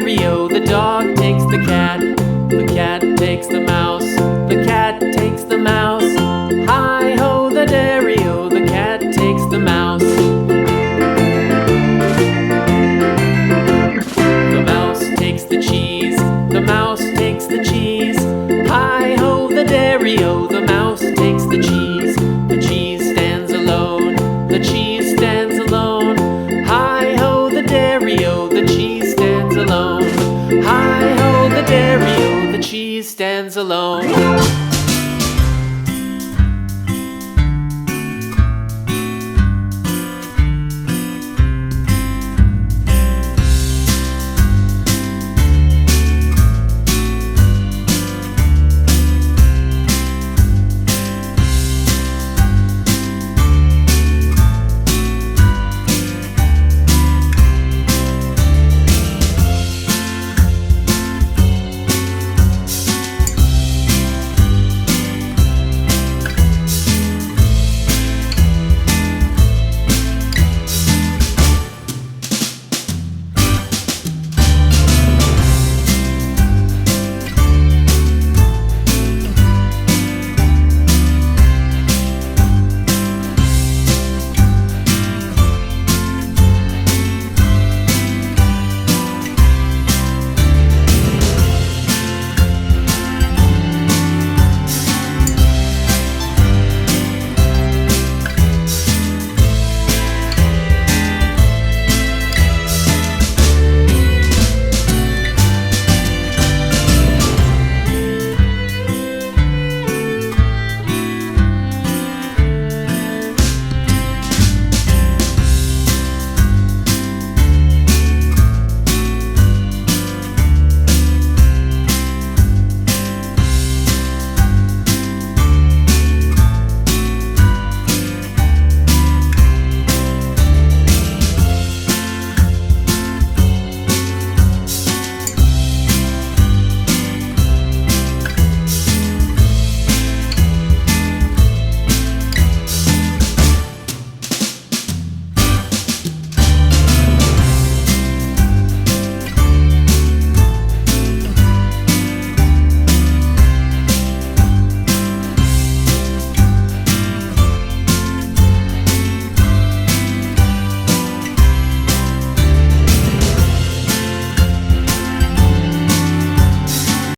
dairy-o, the dog takes the cat. The cat takes the mouse. The cat takes the mouse. Hi-ho, the dairy-o, the cat takes the mouse. The mouse takes the cheese. The mouse takes the cheese. Hi-ho, the dairy-o, the mouse takes the cheese. The cheese stands alone. The cheese stands alone. Hi-ho, the dairy-o, the cheese stands alone. Hi-ho, the dairy-o, the cheese stands alone.